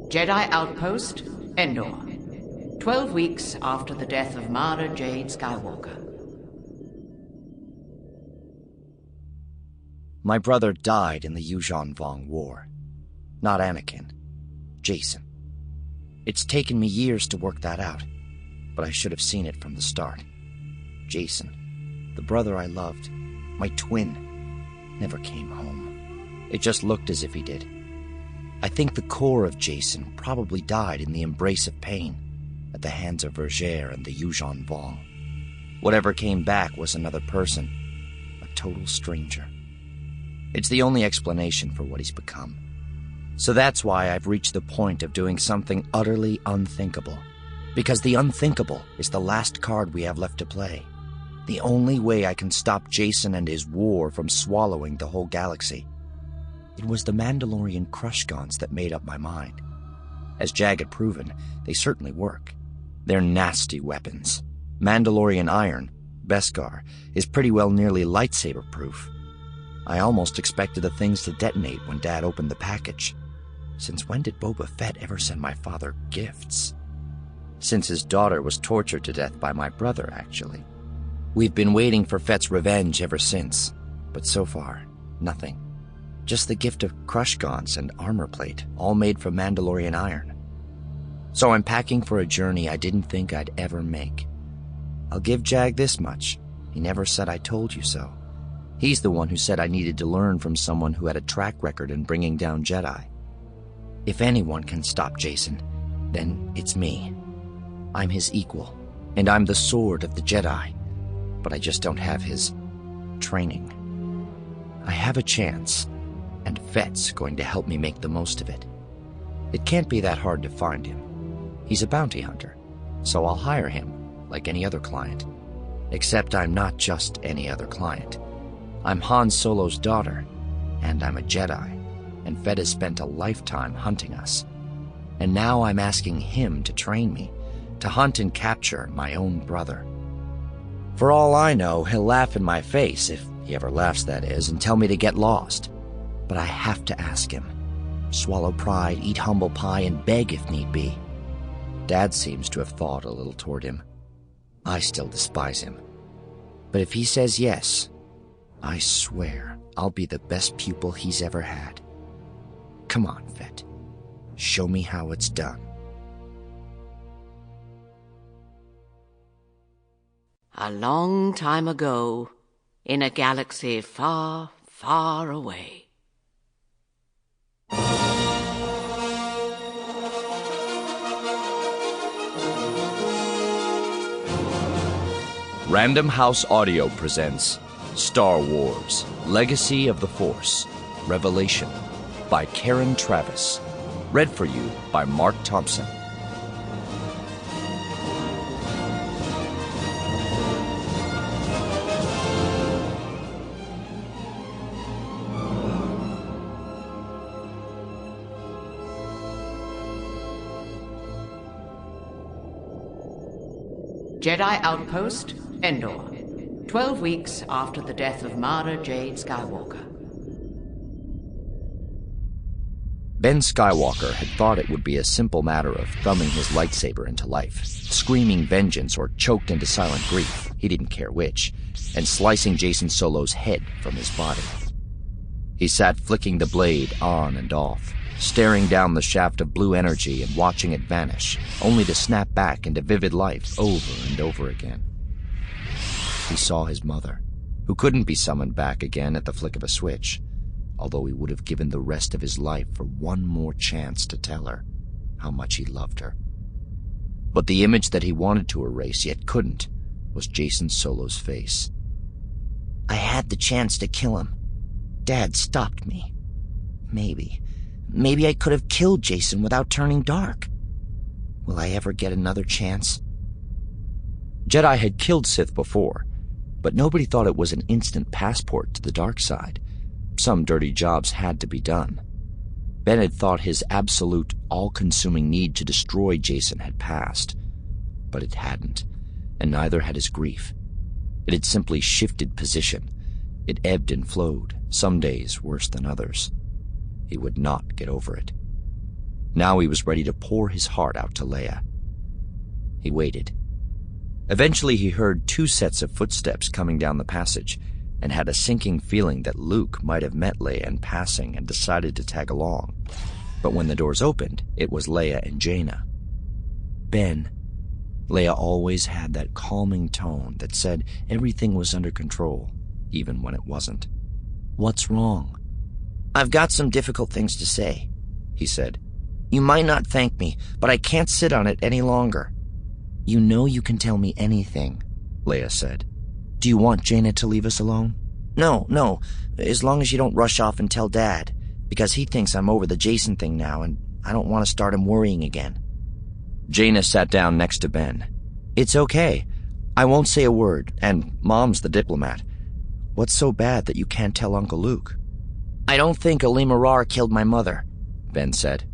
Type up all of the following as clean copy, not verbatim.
Jedi Outpost, Endor. 12 weeks after the death of Mara Jade Skywalker. My brother died in the Yuuzhan Vong War. Not Anakin. Jacen. It's taken me years to work that out, but I should have seen it from the start. Jacen, the brother I loved, my twin, never came home. It just looked as if he did. I think the core of Jacen probably died in the embrace of pain at the hands of Vergere and the Yuuzhan Vong. Whatever came back was another person, a total stranger. It's the only explanation for what he's become. So that's why I've reached the point of doing something utterly unthinkable. Because the unthinkable is the last card we have left to play. The only way I can stop Jacen and his war from swallowing the whole galaxy. It was the Mandalorian crush guns that made up my mind. As Jag had proven, they certainly work. They're nasty weapons. Mandalorian iron, Beskar, is pretty well nearly lightsaber-proof. I almost expected the things to detonate when Dad opened the package. Since when did Boba Fett ever send my father gifts? Since his daughter was tortured to death by my brother, actually. We've been waiting for Fett's revenge ever since, but so far, nothing. Just the gift of crush gaunts and armor plate, all made from Mandalorian iron. So I'm packing for a journey I didn't think I'd ever make. I'll give Jag this much. He never said I told you so. He's the one who said I needed to learn from someone who had a track record in bringing down Jedi. If anyone can stop Jacen, then it's me. I'm his equal, and I'm the sword of the Jedi, but I just don't have his training. I have a chance, and Fett's going to help me make the most of it. It can't be that hard to find him. He's a bounty hunter, so I'll hire him, like any other client. Except I'm not just any other client. I'm Han Solo's daughter, and I'm a Jedi, and Fett has spent a lifetime hunting us. And now I'm asking him to train me, to hunt and capture my own brother. For all I know, he'll laugh in my face, if he ever laughs, that is, and tell me to get lost. But I have to ask him. Swallow pride, eat humble pie, and beg if need be. Dad seems to have thawed a little toward him. I still despise him. But if he says yes, I swear I'll be the best pupil he's ever had. Come on, Fett. Show me how it's done. A long time ago, in a galaxy far, far away. Random House Audio presents Star Wars: Legacy of the Force, Revelation by Karen Travis. Read for you by Marc Thompson. Jedi Outpost, Endor. 12 weeks after the death of Mara Jade Skywalker. Ben Skywalker had thought it would be a simple matter of thumbing his lightsaber into life, screaming vengeance or choked into silent grief, he didn't care which, and slicing Jacen Solo's head from his body. He sat flicking the blade on and off, staring down the shaft of blue energy and watching it vanish, only to snap back into vivid life over and over again. He saw his mother, who couldn't be summoned back again at the flick of a switch, although he would have given the rest of his life for one more chance to tell her how much he loved her. But the image that he wanted to erase yet couldn't was Jacen Solo's face. I had the chance to kill him. Dad stopped me. Maybe I could have killed Jacen without turning dark. Will I ever get another chance? Jedi had killed Sith before, but nobody thought it was an instant passport to the dark side. Some dirty jobs had to be done. Ben had thought his absolute, all-consuming need to destroy Jacen had passed, but it hadn't, and neither had his grief. It had simply shifted position. It ebbed and flowed, some days worse than others. He would not get over it. Now he was ready to pour his heart out to Leia. He waited. Eventually he heard 2 sets of footsteps coming down the passage and had a sinking feeling that Luke might have met Leia in passing and decided to tag along. But when the doors opened, it was Leia and Jaina. "Ben." Leia always had that calming tone that said everything was under control, even when it wasn't. "What's wrong?" "I've got some difficult things to say," he said. "You might not thank me, but I can't sit on it any longer." "You know you can tell me anything," Leia said. "Do you want Jaina to leave us alone?" No, as long as you don't rush off and tell Dad, because he thinks I'm over the Jacen thing now, and I don't want to start him worrying again." Jaina sat down next to Ben. "It's okay. I won't say a word, and Mom's the diplomat. What's so bad that you can't tell Uncle Luke?" "I don't think Alima Rar killed my mother," Ben said.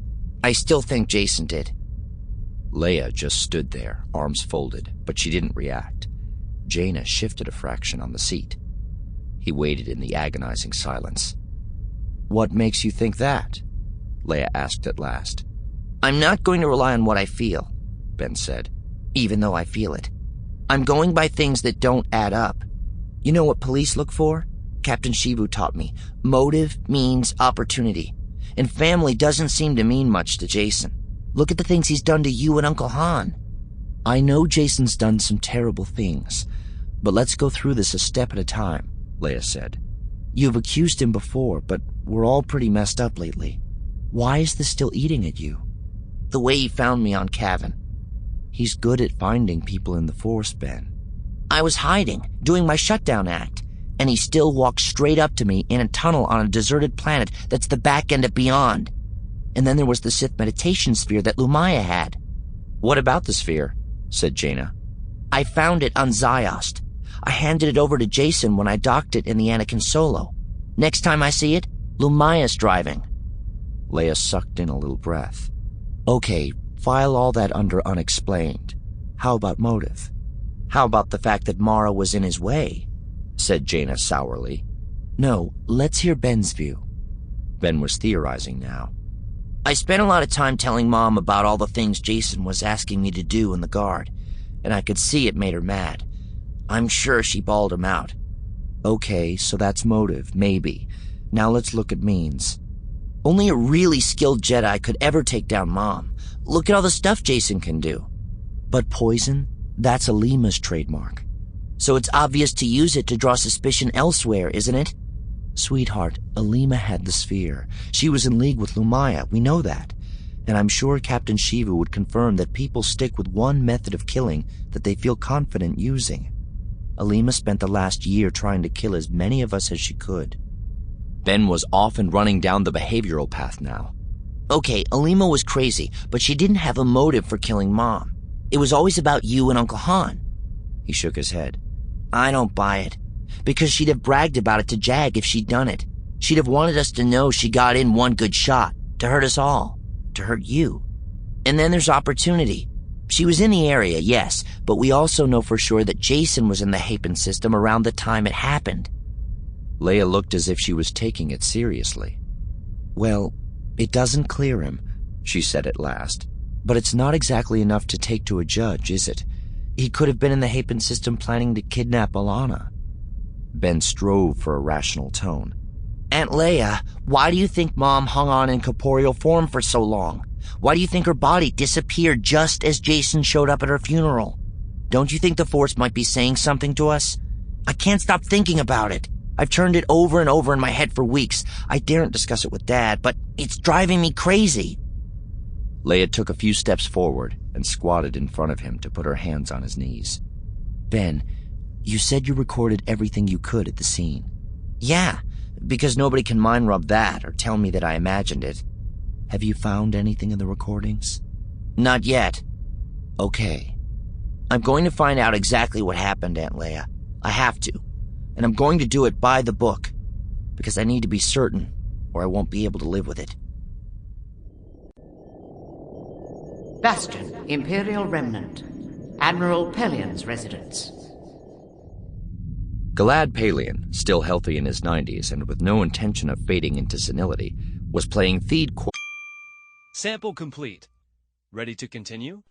"I still think Jacen did." Leia just stood there, arms folded, but she didn't react. Jaina shifted a fraction on the seat. He waited in the agonizing silence. "What makes you think that?" Leia asked at last. "I'm not going to rely on what I feel," Ben said, "even though I feel it. I'm going by things that don't add up. You know what police look for? Captain Shivu taught me. Motive means opportunity. And family doesn't seem to mean much to Jacen. Look at the things he's done to you and Uncle Han." "I know Jacen's done some terrible things, but let's go through this a step at a time," Leia said. "You've accused him before, but we're all pretty messed up lately. Why is this still eating at you?" "The way he found me on Cavan." "He's good at finding people in the Force, Ben." "I was hiding, doing my shutdown act, and he still walked straight up to me in a tunnel on a deserted planet that's the back end of Beyond. And then there was the Sith meditation sphere that Lumaya had." "What about the sphere?" said Jaina. "I found it on Ziost. I handed it over to Jacen when I docked it in the Anakin Solo. Next time I see it, Lumaya's driving." Leia sucked in a little breath. "Okay, file all that under unexplained. How about motive?" "How about the fact that Mara was in his way?" said Jaina sourly. "No, let's hear Ben's view." Ben was theorizing now. "I spent a lot of time telling Mom about all the things Jacen was asking me to do in the Guard, and I could see it made her mad. I'm sure she bawled him out." "Okay, so that's motive, maybe. Now let's look at means." "Only a really skilled Jedi could ever take down Mom. Look at all the stuff Jacen can do." "But poison? That's Alima's trademark." "So it's obvious to use it to draw suspicion elsewhere, isn't it?" "Sweetheart, Alima had the sphere. She was in league with Lumaya, we know that. And I'm sure Captain Shiva would confirm that people stick with one method of killing that they feel confident using. Alima spent the last year trying to kill as many of us as she could." Ben was off and running down the behavioral path now. "Okay, Alima was crazy, but she didn't have a motive for killing Mom. It was always about you and Uncle Han." He shook his head. "I don't buy it. Because she'd have bragged about it to Jag if she'd done it. She'd have wanted us to know she got in one good shot, to hurt us all, to hurt you. And then there's opportunity. She was in the area, yes, but we also know for sure that Jacen was in the Hapen system around the time it happened." Leia looked as if she was taking it seriously. "Well, it doesn't clear him," she said at last. "But it's not exactly enough to take to a judge, is it? He could have been in the Hapen system planning to kidnap Alana." Ben strove for a rational tone. "Aunt Leia, why do you think Mom hung on in corporeal form for so long? Why do you think her body disappeared just as Jacen showed up at her funeral? Don't you think the Force might be saying something to us? I can't stop thinking about it. I've turned it over and over in my head for weeks. I daren't discuss it with Dad, but it's driving me crazy." Leia took a few steps forward and squatted in front of him to put her hands on his knees. "Ben, you said you recorded everything you could at the scene." "Yeah, because nobody can mind rub that or tell me that I imagined it." "Have you found anything in the recordings?" "Not yet." "Okay. I'm going to find out exactly what happened, Aunt Leia. I have to. And I'm going to do it by the book. Because I need to be certain, or I won't be able to live with it." Bastion, Imperial Remnant. Admiral Pelian's residence. Galad Pelian, still healthy in his 90s and with no intention of fading into senility, was playing Theed Sample complete. Ready to continue?